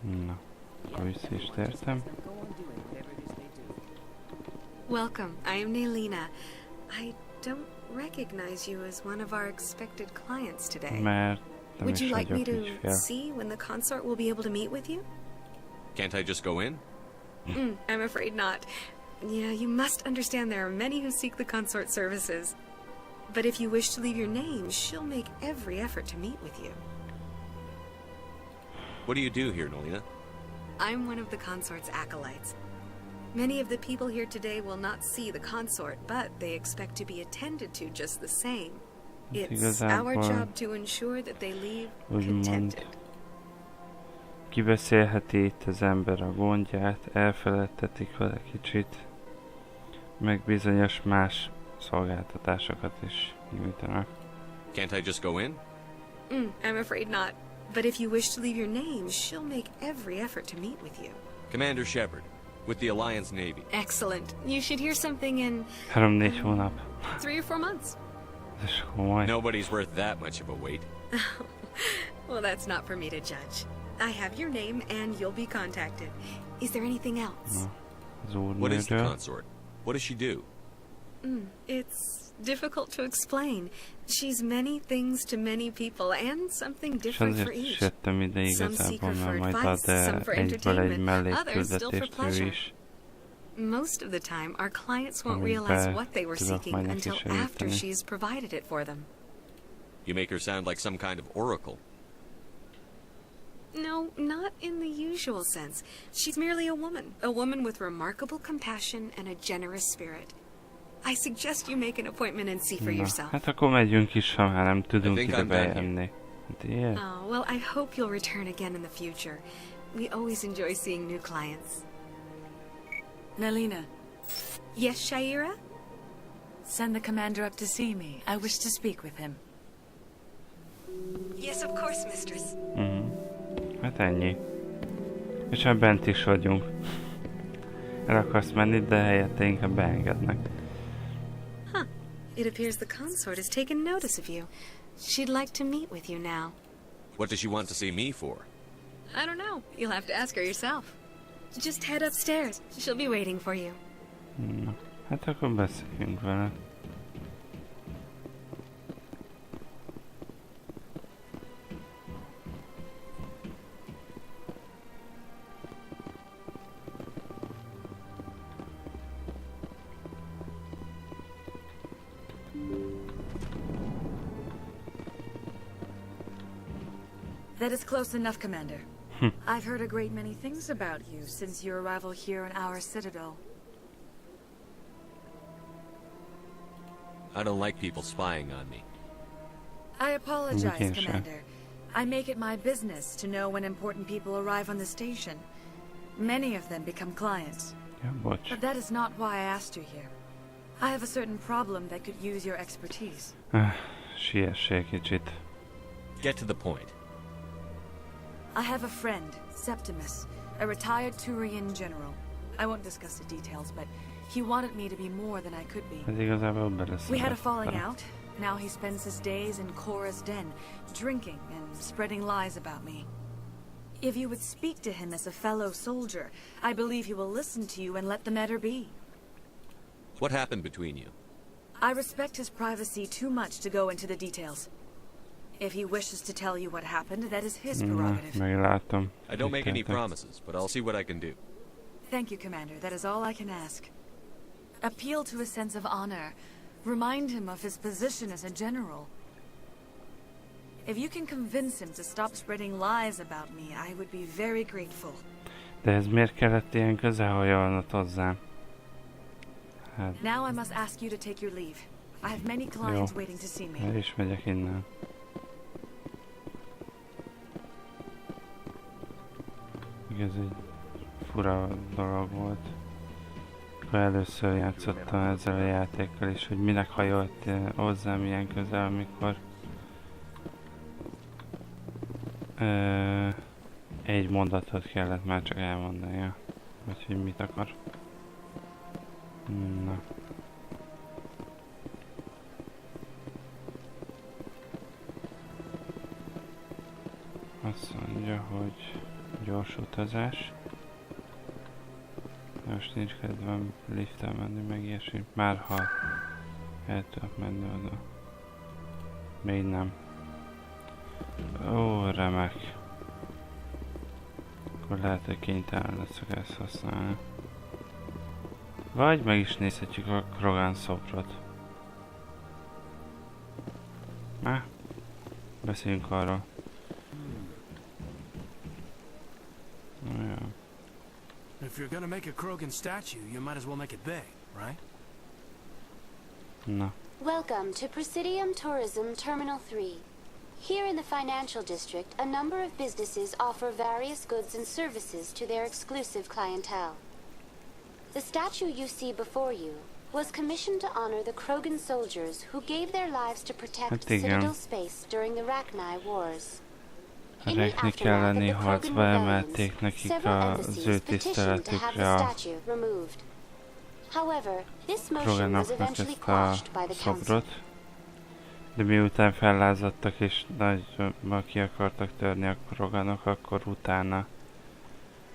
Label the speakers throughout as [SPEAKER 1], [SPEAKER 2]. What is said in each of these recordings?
[SPEAKER 1] Na, akkor vissza is tértem.
[SPEAKER 2] Welcome, I am Nelina. I don't recognize you as one of our expected clients today.
[SPEAKER 1] Mert nem
[SPEAKER 2] Would
[SPEAKER 1] is
[SPEAKER 2] you like me
[SPEAKER 1] vagyok
[SPEAKER 2] to
[SPEAKER 1] ügyfél.
[SPEAKER 2] see when the consort will be able to meet with you?
[SPEAKER 3] Can't I just go in?
[SPEAKER 2] I'm afraid not. Yeah, you must understand there are many who seek the consort services. But if you wish to leave your name, she'll make every effort to meet with you.
[SPEAKER 3] What do you do here, Nolina?
[SPEAKER 2] I'm one of the consort's acolytes. Many of the people here today will not see the consort, but they expect to be attended to just the same. It's our job to ensure that they leave contented.
[SPEAKER 1] Kibeszélheti itt az ember a gondját, elfeledtetik vele kicsit, meg bizonyos más szolgáltatásokat is nyújtanak.
[SPEAKER 3] Can't I just go in?
[SPEAKER 2] I'm afraid not. But if you wish to leave your name, she'll make every effort to meet with you.
[SPEAKER 3] Commander Shepard, with the Alliance Navy.
[SPEAKER 2] Excellent. You should hear something in
[SPEAKER 1] 3-4 hónap.
[SPEAKER 2] 3 or 4 months.
[SPEAKER 1] Ez komoly.
[SPEAKER 3] Nobody's worth that much of a wait.
[SPEAKER 2] Well, that's not for me to judge. I have your name and you'll be contacted. Is there anything else?
[SPEAKER 1] Az
[SPEAKER 3] What is the
[SPEAKER 1] úrnőről.
[SPEAKER 3] consort? What does she do?
[SPEAKER 2] It's difficult to explain. She's many things to many people and something
[SPEAKER 1] És
[SPEAKER 2] different for
[SPEAKER 1] azért is
[SPEAKER 2] each.
[SPEAKER 1] jöttem ide
[SPEAKER 2] Some seek
[SPEAKER 1] igazából,
[SPEAKER 2] her for
[SPEAKER 1] mert majd
[SPEAKER 2] advice,
[SPEAKER 1] ad
[SPEAKER 2] some for
[SPEAKER 1] egyből egy
[SPEAKER 2] entertainment, others still for
[SPEAKER 1] mellékküldetést ő
[SPEAKER 2] pleasure.
[SPEAKER 1] is.
[SPEAKER 2] Most of the time, our clients won't
[SPEAKER 1] Amiben
[SPEAKER 2] realize what they were
[SPEAKER 1] tudok
[SPEAKER 2] seeking
[SPEAKER 1] majd neki
[SPEAKER 2] until after
[SPEAKER 1] segíteni.
[SPEAKER 2] she's provided it for them.
[SPEAKER 3] You make her sound like some kind of oracle.
[SPEAKER 2] No, not in the usual sense. She's merely a woman with remarkable compassion and a generous spirit. I suggest you make an appointment and see for
[SPEAKER 1] Na,
[SPEAKER 2] yourself.
[SPEAKER 1] hát akkor megyünk is, ha már nem tudunk
[SPEAKER 3] think
[SPEAKER 1] ide
[SPEAKER 3] I'm done
[SPEAKER 1] bejönni. Hát ilyen?
[SPEAKER 2] Oh, well, I hope you'll return again in the future. We always enjoy seeing new clients.
[SPEAKER 4] Nelina,
[SPEAKER 2] Yes, Shaira?
[SPEAKER 4] send the commander up to see me. I wish to speak with him.
[SPEAKER 2] Yes, of course, mistress.
[SPEAKER 1] Hát ennyi. És már bent is vagyunk. El akarsz menni, de helyette inkább beengednek.
[SPEAKER 2] It appears the consort has taken notice of you. She'd like to meet with you now.
[SPEAKER 3] What does she want to see me for?
[SPEAKER 2] I don't know. You'll have to ask her yourself. Just head upstairs. She'll be waiting for you.
[SPEAKER 1] Na, hát akkor beszéljünk vele.
[SPEAKER 4] That is close enough, Commander. I've heard a great many things about you since your arrival here in our citadel.
[SPEAKER 3] I don't like people spying on me.
[SPEAKER 4] I apologize,
[SPEAKER 1] Okay, sure.
[SPEAKER 4] Commander. I make it my business to know when important people arrive on the station. Many of them become clients.
[SPEAKER 1] Ja, bocs.
[SPEAKER 4] But that is not why I asked you here. I have a certain problem that could use your expertise.
[SPEAKER 1] Siessél kicsit.
[SPEAKER 3] Get to the point.
[SPEAKER 4] I have a friend, Septimus, a retired Turian general. I won't discuss the details, but he wanted me to be more than I could be.
[SPEAKER 1] Ez igazából beleszólott.
[SPEAKER 4] We had a falling out. Now he spends his days in Cora's den, drinking and spreading lies about me. If you would speak to him as a fellow soldier, I believe he will listen to you and let the matter be.
[SPEAKER 3] What happened between you?
[SPEAKER 4] I respect his privacy too much to go into the details. If he wishes to tell you what happened, that is his
[SPEAKER 1] Na,
[SPEAKER 4] prerogative.
[SPEAKER 1] meglátom.
[SPEAKER 3] I don't make any
[SPEAKER 1] Mit tettek.
[SPEAKER 3] promises, but I'll see what I can do.
[SPEAKER 4] Thank you, Commander. That is all I can ask. Appeal to a sense of honor. Remind him of his position as a general. If you can convince him to stop spreading lies about me, I would be very grateful.
[SPEAKER 1] De ez miért kellett ilyen közel hajolnod hozzám? Hát,
[SPEAKER 4] Now I must ask you to take your leave. I have many clients waiting to see me.
[SPEAKER 1] el is megyek innen. Ez egy fura dolog volt. Akkor először játszottam ezzel a játékkal is, hogy minek hajolt hozzám ilyen közel, amikor egy mondatot kellett már csak elmondania, vagy hogy mit akar. Na. Azt mondja, hogy Gyors utazás. Most nincs kedvem liften menni, meg ilyesmi. Már ha el tudok menni oda. Még nem. Ó, remek. Akkor lehet, hogy kénytelen leszek ezt használni. Vagy meg is nézhetjük a Krogan szobrot. Beszéljünk arról.
[SPEAKER 5] If you're gonna make a Krogan statue, you might as well make it big, right?
[SPEAKER 1] Na.
[SPEAKER 6] Welcome to Presidium Tourism Terminal 3. Here in the financial district, a number of businesses offer various goods and services to their exclusive clientele. The statue you see before you was commissioned to honor the Krogan soldiers who gave their lives to protect Citadel space during the Rachni Wars.
[SPEAKER 1] A Reknik elleni harcba emelték nekik az ő tiszteletükre a Kroganoknak ezt a szobrot. De miután fellázadtak és nagyban ki akartak törni a Kroganok, akkor utána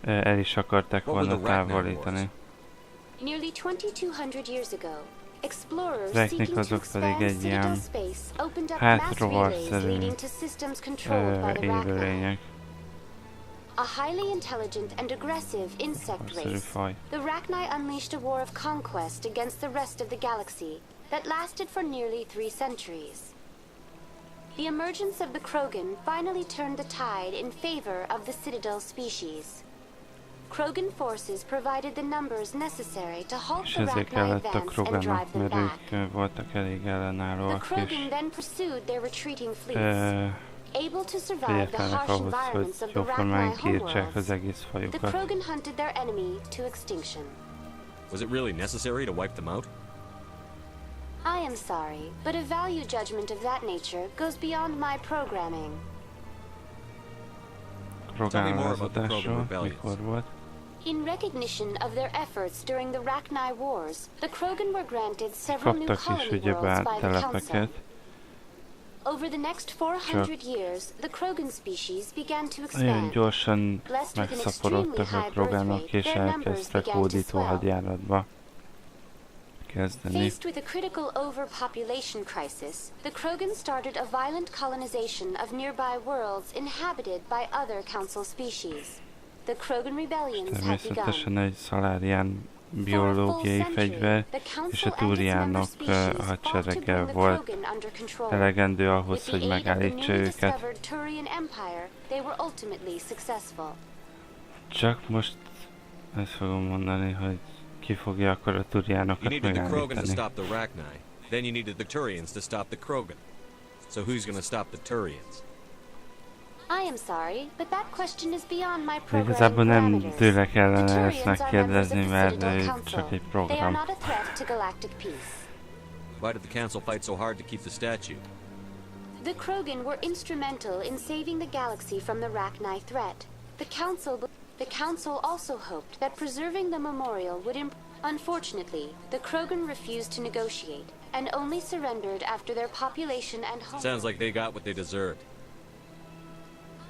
[SPEAKER 1] el is akarták volna távolítani. Reknik azok pedig egy ilyen rovarszerű élőlények.
[SPEAKER 6] A highly intelligent and aggressive insect race, the Rachni unleashed a war of conquest against the rest of the galaxy that lasted for nearly 3 centuries. The emergence of the Krogan finally turned the tide in favor of the Citadel species. Krogan forces provided the numbers necessary to halt the Rachni advance and drive them back. The Krogan then pursued their retreating fleets. Able to survive the harsh environments of the Rachni homeworlds, the Krogan hunted their enemy to extinction.
[SPEAKER 3] Was it really necessary to wipe them out?
[SPEAKER 6] I am sorry, but a value judgment of that nature goes beyond my programming.
[SPEAKER 3] Tell me more about the Krogan rebellions.
[SPEAKER 6] In recognition of their efforts during the Rachni Wars, the Krogan were granted several new colony worlds by the Council. Over the next 400 years, the Krogan species began to expand.
[SPEAKER 1] Gyorsan megszaporodtak a Kroganok és elkezdtek hódító hadjáratba kezdeni.
[SPEAKER 6] Faced with a critical overpopulation crisis, the Krogan started a violent colonization of nearby worlds inhabited by other Council species. The Krogan rebellions had begun.
[SPEAKER 1] Természetesen egy Salarian biológiai fegyver és a Turiánok hadserege volt elegendő ahhoz, hogy megállítsa őket. Csak most ezt fogom mondani, hogy ki fogja akkor a Turiánokat megállítani.
[SPEAKER 3] Then you needed the Turians to stop the Krogan. So who's gonna stop the Turians?
[SPEAKER 6] I am sorry, but that question is beyond my program.
[SPEAKER 1] Igazából nem tőle kellene ezt megkérdezni, mert csak egy program.
[SPEAKER 3] Why did the Council fight so hard to keep the statue?
[SPEAKER 6] The Krogan were instrumental in saving the galaxy from the Rachni threat. The Council also hoped that preserving the memorial would Unfortunately, the Krogan refused to negotiate and only surrendered after their population and home.
[SPEAKER 3] Sounds like they got what they deserved.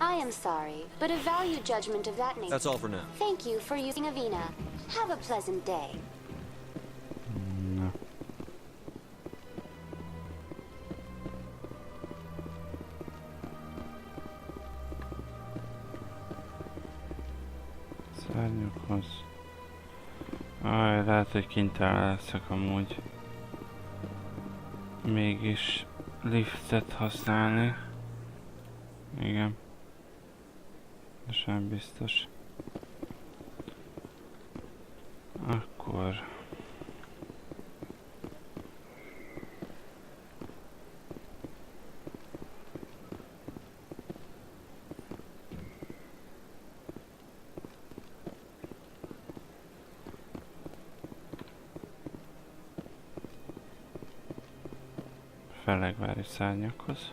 [SPEAKER 6] I am sorry, but a value judgment of that nature.
[SPEAKER 3] That's all for now.
[SPEAKER 6] Thank you for using Avina. Have a pleasant day.
[SPEAKER 1] No. Szárnyakhoz. Lehet, hogy kénytelen leszek amúgy mégis liftet használni. Igen. De sem biztos. Akkor... fellegvári szárnyakhoz.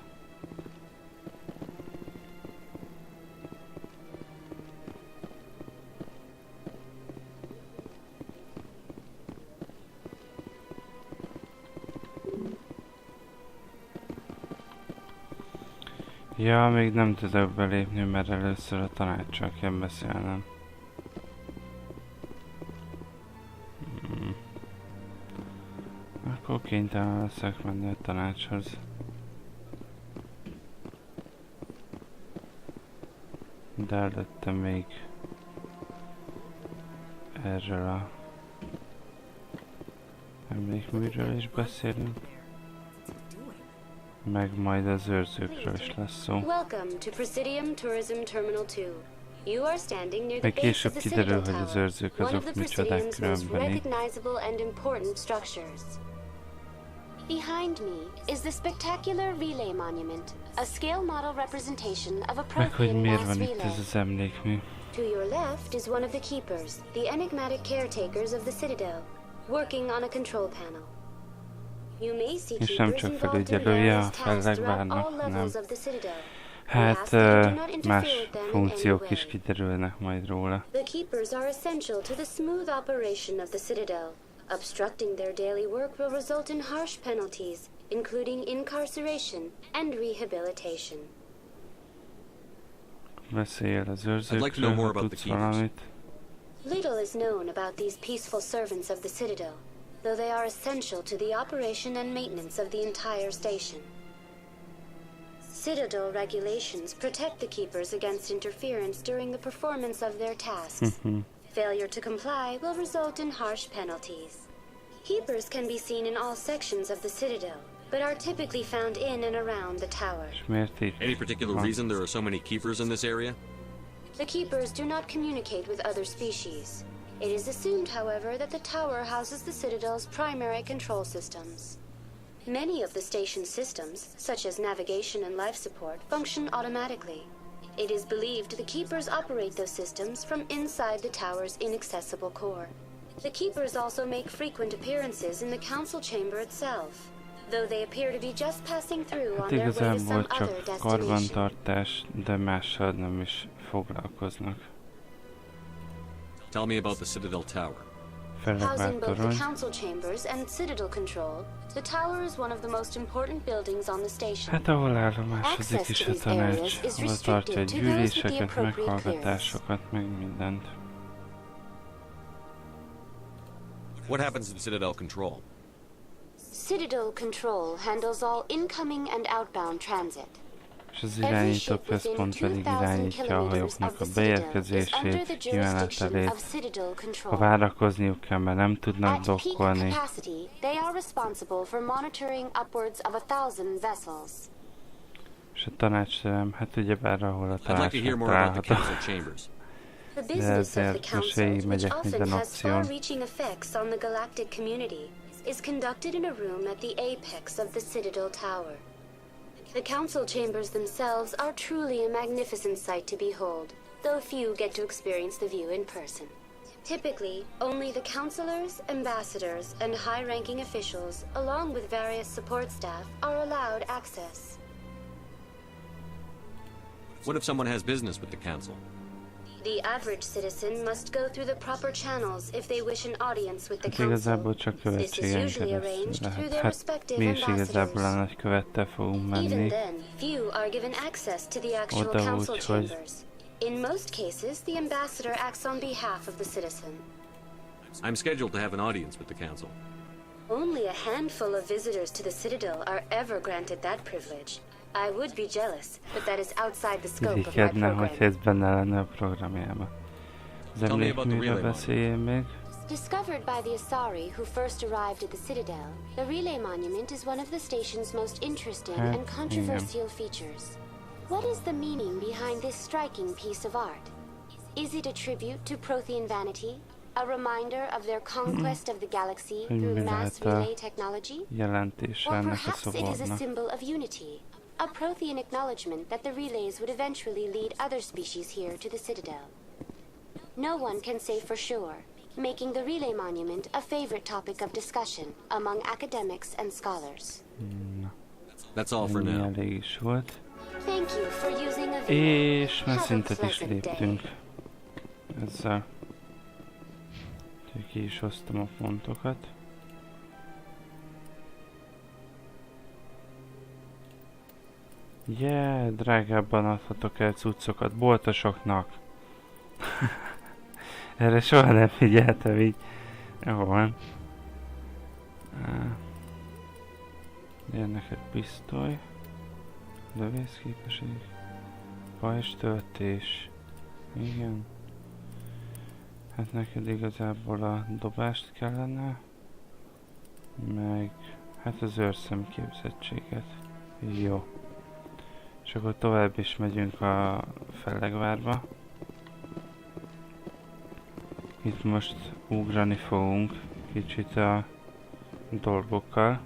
[SPEAKER 1] Ja, még nem tudok belépni, mert először a tanácssal kell beszélnem. Akkor kénytelen leszek menni a tanácshoz. De előtte még erről a emlékműről is beszélünk. Meg majd az őrzőkről is lesz szó. Meg később kiderül, hogy az őrzők azok micsodák különbeni.
[SPEAKER 6] Behind me is the spectacular relay monument, a scale model representation of a
[SPEAKER 1] Meg hogy
[SPEAKER 6] Prothean
[SPEAKER 1] miért
[SPEAKER 6] mass
[SPEAKER 1] van itt
[SPEAKER 6] relay.
[SPEAKER 1] ez az emlékmű.
[SPEAKER 6] To your left is one of the keepers, the enigmatic caretakers of the Citadel, working on a control panel. You may see
[SPEAKER 1] És nem
[SPEAKER 6] keepers
[SPEAKER 1] csak
[SPEAKER 6] involved in
[SPEAKER 1] felügyelője a
[SPEAKER 6] various tasks throughout all
[SPEAKER 1] fellegvárnak, hanem
[SPEAKER 6] levels of the Citadel.
[SPEAKER 1] hát más funkciók is kiderülnek majd róla.
[SPEAKER 6] The keepers are essential to the smooth operation of the Citadel. Obstructing their daily work will result in harsh penalties, including incarceration and rehabilitation.
[SPEAKER 1] Beszél az őrzőkről, ha tudsz valamit.
[SPEAKER 6] Little is known about these peaceful servants of the Citadel, though they are essential to the operation and maintenance of the entire station. Citadel regulations protect the keepers against interference during the performance of their tasks. Failure to comply will result in harsh penalties. Keepers can be seen in all sections of the Citadel, but are typically found in and around the tower.
[SPEAKER 3] Any particular reason there are so many keepers in this area?
[SPEAKER 6] The keepers do not communicate with other species. It is assumed, however, that the tower houses the Citadel's primary control systems. Many of the station's systems, such as navigation and life support, function automatically. It is believed the keepers operate those systems from inside the tower's inaccessible core. The keepers also make frequent appearances in the council chamber itself, though they appear to be just passing through on their way to some other
[SPEAKER 1] csak
[SPEAKER 6] destination.
[SPEAKER 1] karbantartás, de mással nem is foglalkoznak.
[SPEAKER 3] Tell me about the Citadel Tower.
[SPEAKER 6] Housing both the council chambers and Citadel control, the tower is one of the most important buildings on the station.
[SPEAKER 1] Hát ahol állomásodik is a tanács, ahol tartja a gyűléseket, meghallgatásokat, meg mindent.
[SPEAKER 3] What happens in Citadel Control?
[SPEAKER 6] Citadel Control handles all incoming and outbound transit.
[SPEAKER 1] És az irányító központ pedig irányítja a hajóknak a beérkezését, kimenetelét. Ha várakozniuk kell, mert nem tudnak dokkolni. És a tanácsterem, hát ugyebár ahol a tanácsnak található. De ezért most végigmegyek minden opción.
[SPEAKER 6] Is conducted in a room at the apex of the Citadel Tower. The council chambers themselves are truly a magnificent sight to behold, though few get to experience the view in person. Typically, only the councillors, ambassadors, and high-ranking officials, along with various support staff, are allowed access.
[SPEAKER 3] What if someone has business with the council?
[SPEAKER 6] The average citizen must go through the proper channels if they wish an audience with the
[SPEAKER 1] Hát
[SPEAKER 6] council.
[SPEAKER 1] igazából csak követségen keresztül lehet. Hát mi is igazából a nagykövettel fogunk menni. Oda úgy, hogy...
[SPEAKER 6] In most cases, the ambassador acts on behalf of the citizen.
[SPEAKER 3] I'm scheduled to have an audience with the council.
[SPEAKER 6] Only a handful of visitors to the Citadel are ever granted that privilege. I would be jealous, but that is outside the scope of my
[SPEAKER 1] Irigykedne,
[SPEAKER 6] program.
[SPEAKER 1] hogy ez benne lenne a programjában. Az emlékműről beszéljél még.
[SPEAKER 6] Discovered by the Asari who first arrived at the Citadel, the relay monument is one of the station's most interesting and controversial features. What is the meaning behind this striking piece of art? Is it a tribute to Prothean vanity? A reminder of their conquest of the galaxy through mass relay technology? Or perhaps it is a symbol of unity? A Prothean acknowledgement that the relays would eventually lead other species here to the Citadel. No one can say for sure, making the relay monument a favorite topic of discussion among academics and scholars.
[SPEAKER 3] That's all for now.
[SPEAKER 1] Elég is volt.
[SPEAKER 6] Thank you for using a
[SPEAKER 1] És már szintet is léptünk ezzel. Úgyhogy ki is hoztam a fontokat. Drágábban adhatok el cuccokat boltosoknak. Erre soha nem figyeltem így. Jó van. Jön neked pisztoly. Lövészképesség. Pajzstöltés. Igen. Hát neked igazából a dobást kellene. Meg hát az őrszemképzettséget. Jó. És akkor tovább is megyünk a fellegvárba. Itt most ugrani fogunk kicsit a dolgokkal.